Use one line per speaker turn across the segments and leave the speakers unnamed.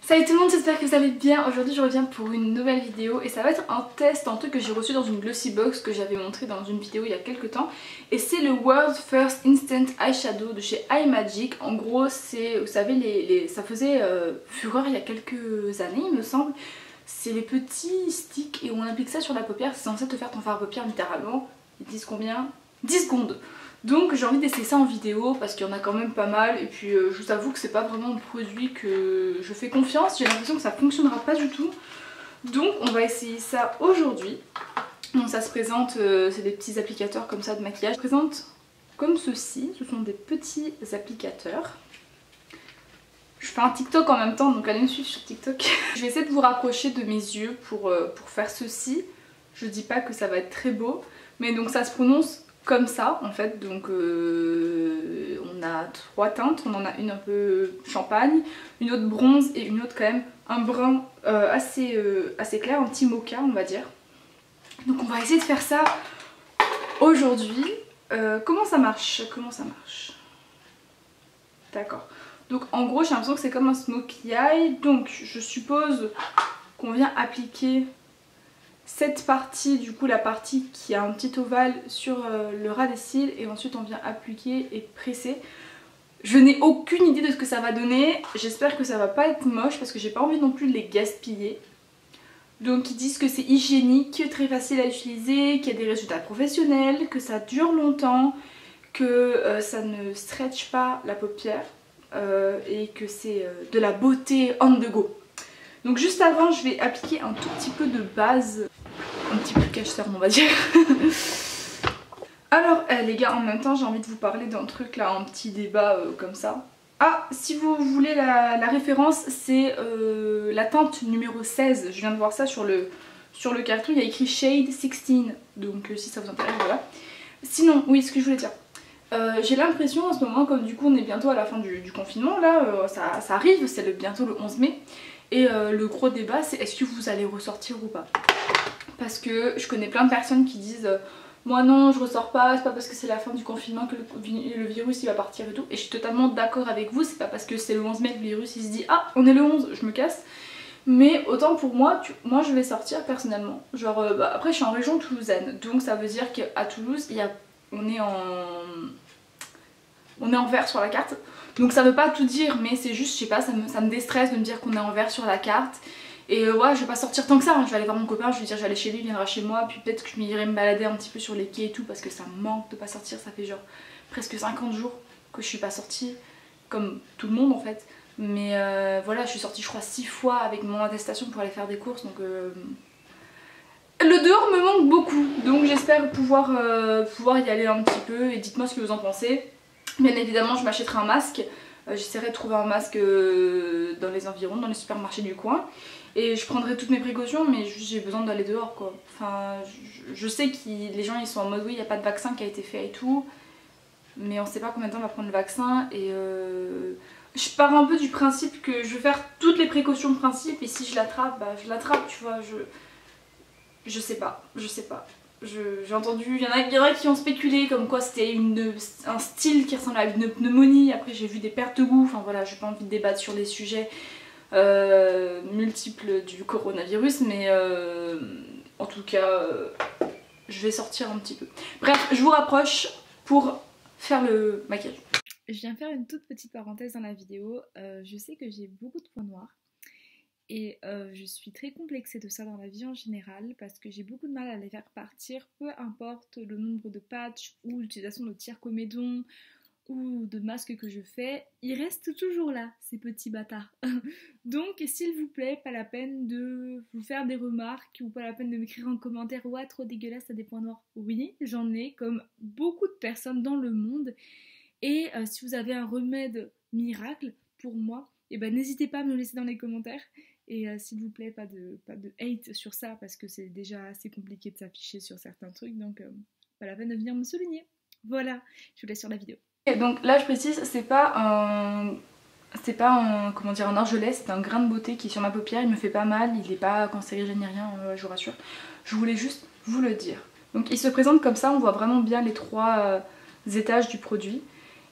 Salut tout le monde, j'espère que vous allez bien. Aujourd'hui je reviens pour une nouvelle vidéo et ça va être un test, un truc que j'ai reçu dans une glossy box que j'avais montré dans une vidéo il y a quelques temps. Et c'est le World's First Instant Eyeshadow de chez iMagic. En gros c'est, vous savez, ça faisait fureur il y a quelques années il me semble. C'est les petits sticks et on applique ça sur la paupière, c'est censé te faire ton fard à paupières littéralement. Ils disent combien? 10 secondes. Donc j'ai envie d'essayer ça en vidéo parce qu'il y en a quand même pas mal et puis je vous avoue que c'est pas vraiment un produit que je fais confiance, j'ai l'impression que ça fonctionnera pas du tout. Donc on va essayer ça aujourd'hui. Donc ça se présente, c'est des petits applicateurs comme ça de maquillage. Ça se présente comme ceci, ce sont des petits applicateurs. Je fais un TikTok en même temps donc allez me suivre sur TikTok. Je vais essayer de vous rapprocher de mes yeux pour faire ceci. Je dis pas que ça va être très beau mais donc ça se prononce comme ça en fait, donc on a 3 teintes, on en a une un peu champagne, une autre bronze et une autre quand même un brun assez clair, un petit mocha on va dire. Donc on va essayer de faire ça aujourd'hui. Comment ça marche? D'accord, donc en gros j'ai l'impression que c'est comme un smokey eye, donc je suppose qu'on vient appliquer cette partie, du coup la partie qui a un petit ovale sur le ras des cils et ensuite on vient appliquer et presser. Je n'ai aucune idée de ce que ça va donner, j'espère que ça va pas être moche parce que j'ai pas envie non plus de les gaspiller. Donc ils disent que c'est hygiénique, très facile à utiliser, qu'il y a des résultats professionnels, que ça dure longtemps, que ça ne stretch pas la paupière et que c'est de la beauté on the go. Donc juste avant je vais appliquer un tout petit peu de base, un petit peu cache-cerne on va dire. Alors les gars, en même temps j'ai envie de vous parler d'un truc là, un petit débat comme ça. Ah, si vous voulez la référence, c'est la teinte numéro 16, je viens de voir ça sur le carton, il y a écrit Shade 16, donc si ça vous intéresse voilà. Sinon, oui, ce que je voulais dire. J'ai l'impression en ce moment, comme du coup on est bientôt à la fin du confinement là, ça arrive, c'est bientôt le 11 mai. Et le gros débat c'est est-ce que vous allez ressortir ou pas. Parce que je connais plein de personnes qui disent moi non je ressors pas, c'est pas parce que c'est la fin du confinement que le virus il va partir et tout. Et je suis totalement d'accord avec vous, c'est pas parce que c'est le 11 mai que le virus il se dit ah on est le 11 je me casse. Mais autant pour moi, moi je vais sortir personnellement. Genre après je suis en région toulousaine, donc ça veut dire qu'à Toulouse on est en vert sur la carte. Donc ça veut pas tout dire mais c'est juste je sais pas, ça me déstresse de me dire qu'on est en vert sur la carte. Et ouais je vais pas sortir tant que ça, hein. Je vais aller voir mon copain, je vais lui dire j'allais chez lui, il viendra chez moi. Puis peut-être que je m'irai me balader un petit peu sur les quais et tout parce que ça me manque de pas sortir. Ça fait genre presque 50 jours que je suis pas sortie, comme tout le monde en fait. Mais voilà je suis sortie je crois 6 fois avec mon attestation pour aller faire des courses. Donc le dehors me manque beaucoup. Donc j'espère pouvoir y aller un petit peu et dites-moi ce que vous en pensez. Bien évidemment je m'achèterai un masque, j'essaierai de trouver un masque dans les environs, dans les supermarchés du coin. Et je prendrai toutes mes précautions mais j'ai besoin d'aller dehors quoi. Enfin je sais que les gens ils sont en mode oui il n'y a pas de vaccin qui a été fait et tout. Mais on sait pas combien de temps on va prendre le vaccin et je pars un peu du principe que je vais faire toutes les précautions de principe et si je l'attrape, bah je l'attrape tu vois, je sais pas. J'ai entendu, il y en a qui ont spéculé comme quoi c'était un style qui ressemble à une pneumonie. Après j'ai vu des pertes de goût, enfin voilà, j'ai pas envie de débattre sur les sujets multiples du coronavirus. Mais en tout cas, je vais sortir un petit peu. Bref, je vous rapproche pour faire le maquillage. Je viens faire une toute petite parenthèse dans la vidéo. Je sais que j'ai beaucoup de points noirs. Et je suis très complexée de ça dans la vie en général parce que j'ai beaucoup de mal à les faire partir, peu importe le nombre de patchs ou l'utilisation de tiers-comédon ou de masques que je fais, ils restent toujours là, ces petits bâtards. Donc s'il vous plaît, pas la peine de vous faire des remarques ou pas la peine de m'écrire en commentaire « Ouais, trop dégueulasse, t'as des points noirs ». Oui, j'en ai comme beaucoup de personnes dans le monde et si vous avez un remède miracle pour moi, eh ben, n'hésitez pas à me le laisser dans les commentaires. Et s'il vous plaît, pas de hate sur ça parce que c'est déjà assez compliqué de s'afficher sur certains trucs, donc pas la peine de venir me souligner. Voilà, je vous laisse sur la vidéo. Et donc là je précise, c'est pas un comment dire, un orgelet, c'est un grain de beauté qui est sur ma paupière, il me fait pas mal, il est pas cancérigène ni rien, je vous rassure. Je voulais juste vous le dire. Donc il se présente comme ça, on voit vraiment bien les 3 étages du produit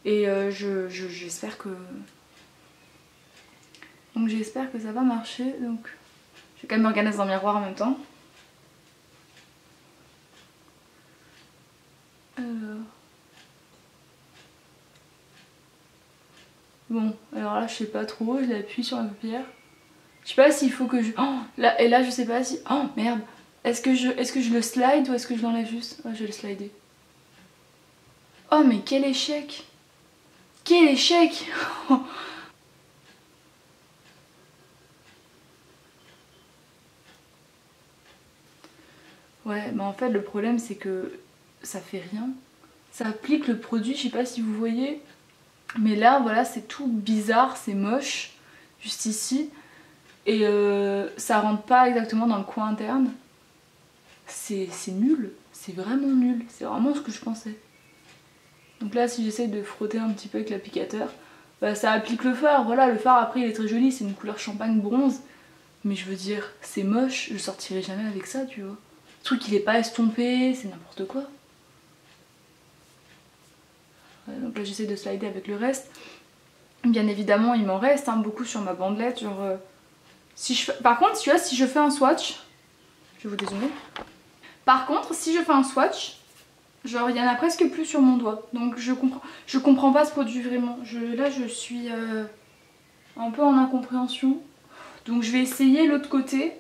et j'espère que Donc j'espère que ça va marcher. Donc je vais quand même me regarder dans un miroir en même temps. Bon, alors là je sais pas trop, je l'appuie sur la paupière. Je sais pas s'il faut que je... Oh, là, et là je sais pas si... Oh merde. Est-ce que je le slide ou est-ce que je l'enlève juste? Oh, je vais le slider. Oh mais quel échec! Quel échec! Ouais, mais en fait le problème c'est que ça fait rien. Ça applique le produit, je sais pas si vous voyez. Mais là voilà, c'est tout bizarre, c'est moche. Juste ici. Et ça rentre pas exactement dans le coin interne. C'est nul. C'est vraiment nul. C'est vraiment ce que je pensais. Donc là si j'essaye de frotter un petit peu avec l'applicateur, bah, ça applique le fard. Voilà, le fard après il est très joli, c'est une couleur champagne bronze. Mais je veux dire, c'est moche, je sortirai jamais avec ça, tu vois. Le truc il est pas estompé, c'est n'importe quoi. Ouais, donc là j'essaie de slider avec le reste. Bien évidemment il m'en reste beaucoup sur ma bandelette. Genre, si je fais... Par contre tu vois, si je fais un swatch, je vais vous dézoomer. Par contre si je fais un swatch, genre il y en a presque plus sur mon doigt. Donc je comprends pas ce produit vraiment. Là je suis un peu en incompréhension. Donc je vais essayer l'autre côté.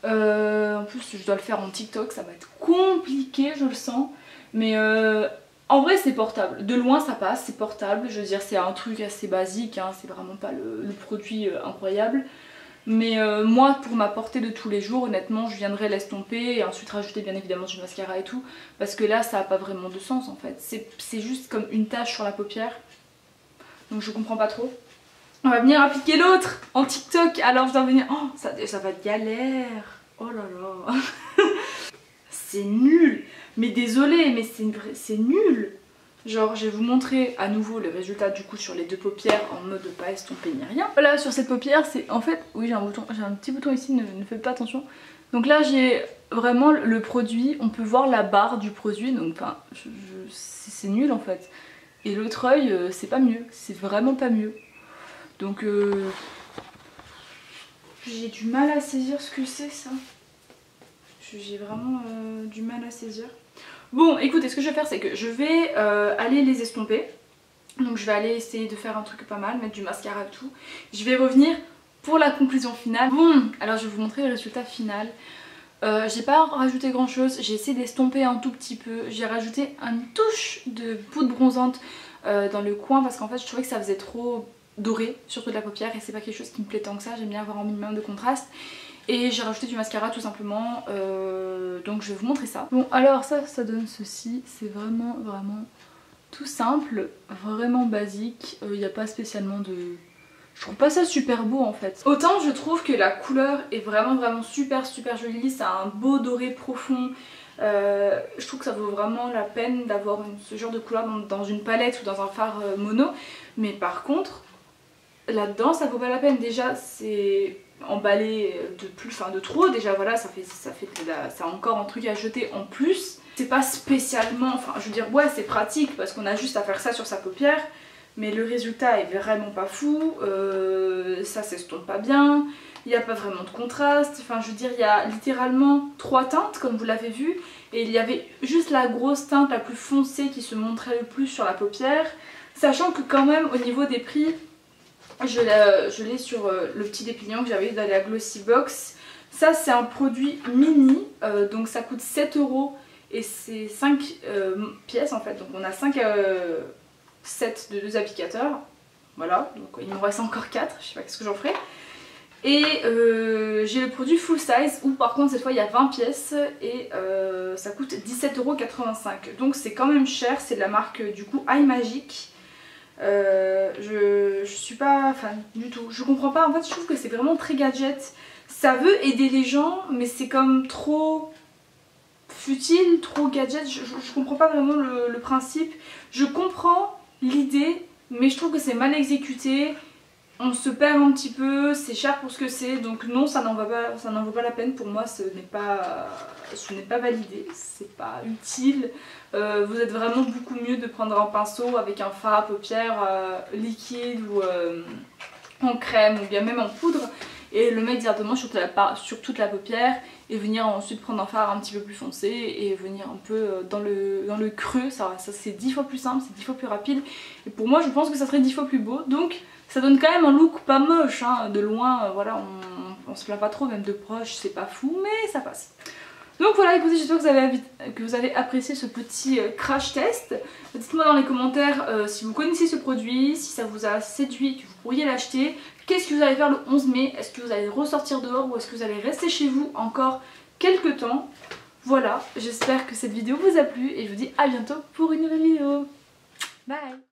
En plus je dois le faire en TikTok, ça va être compliqué je le sens. Mais en vrai c'est portable, de loin ça passe, c'est portable. Je veux dire c'est un truc assez basique, c'est vraiment pas le produit incroyable. Mais moi pour ma portée de tous les jours honnêtement je viendrai l'estomper et ensuite rajouter bien évidemment du mascara et tout. Parce que là ça a pas vraiment de sens en fait, c'est juste comme une tache sur la paupière. Donc je comprends pas trop. On va venir appliquer l'autre en TikTok, alors je dois venir... Oh, ça va être galère. Oh là là. C'est nul. Mais désolé, mais c'est nul. Genre, je vais vous montrer à nouveau le résultat du coup sur les deux paupières en mode pas estompé ni rien. Voilà, sur cette paupière, c'est en fait... Oui, j'ai un petit bouton ici, ne faites pas attention. Donc là, j'ai vraiment le produit. On peut voir la barre du produit, donc enfin, c'est nul en fait. Et l'autre œil, c'est pas mieux. C'est vraiment pas mieux. Donc j'ai du mal à saisir ce que c'est ça. J'ai vraiment du mal à saisir. Bon écoutez, ce que je vais faire c'est que je vais aller les estomper. Donc je vais aller essayer de faire un truc pas mal, mettre du mascara et tout. Je vais revenir pour la conclusion finale. Bon, alors je vais vous montrer le résultat final. J'ai pas rajouté grand chose, j'ai essayé d'estomper un tout petit peu. J'ai rajouté une touche de poudre bronzante dans le coin parce qu'en fait je trouvais que ça faisait trop doré, surtout de la paupière, et c'est pas quelque chose qui me plaît tant que ça. J'aime bien avoir un minimum de contraste. Et j'ai rajouté du mascara tout simplement, donc je vais vous montrer ça. Bon alors ça donne ceci, c'est vraiment tout simple, vraiment basique. Il n'y a pas spécialement de... Je trouve pas ça super beau en fait. Autant je trouve que la couleur est vraiment super jolie, ça a un beau doré profond. Je trouve que ça vaut vraiment la peine d'avoir ce genre de couleur dans une palette ou dans un fard mono. Mais par contre, là-dedans ça vaut pas la peine. Déjà c'est emballé de trop. Déjà voilà, ça a encore un truc à jeter en plus. C'est pas spécialement, enfin je veux dire ouais c'est pratique parce qu'on a juste à faire ça sur sa paupière. Mais le résultat est vraiment pas fou, ça s'estompe pas bien, il n'y a pas vraiment de contraste. Enfin je veux dire il y a littéralement 3 teintes comme vous l'avez vu. Et il y avait juste la grosse teinte la plus foncée qui se montrait le plus sur la paupière. Sachant que quand même au niveau des prix, je l'ai sur le petit dépliant que j'avais eu dans la Glossy Box. Ça c'est un produit mini, donc ça coûte 7 € et c'est 5 pièces en fait. Donc on a 5 sets de 2 applicateurs. Voilà, donc il me reste encore 4, je sais pas ce que j'en ferai. Et j'ai le produit full size où par contre cette fois il y a 20 pièces et ça coûte 17,85 €. Donc c'est quand même cher, c'est de la marque du coup iMagic. Je suis pas fan du tout, je comprends pas, en fait je trouve que c'est vraiment très gadget. Ça veut aider les gens mais c'est comme trop futile, trop gadget, je comprends pas vraiment le principe. Je comprends l'idée mais je trouve que c'est mal exécuté. On se perd un petit peu, c'est cher pour ce que c'est, donc non ça n'en vaut pas la peine pour moi, ce n'est pas validé, c'est pas utile. Vous êtes vraiment beaucoup mieux de prendre un pinceau avec un fard à paupières liquide en crème ou bien même en poudre et le mettre directement sur toute la paupière et venir ensuite prendre un fard un petit peu plus foncé et venir un peu dans le creux. Ça c'est 10 fois plus simple, c'est 10 fois plus rapide et pour moi je pense que ça serait 10 fois plus beau, donc ça donne quand même un look pas moche hein. De loin voilà, on se plaint pas trop, même de proche c'est pas fou mais ça passe. Donc voilà, écoutez, j'espère que vous avez apprécié ce petit crash test. Dites-moi dans les commentaires si vous connaissez ce produit, si ça vous a séduit, que vous pourriez l'acheter. Qu'est-ce que vous allez faire le 11 mai? Est-ce que vous allez ressortir dehors ou est-ce que vous allez rester chez vous encore quelques temps? Voilà, j'espère que cette vidéo vous a plu et je vous dis à bientôt pour une nouvelle vidéo. Bye!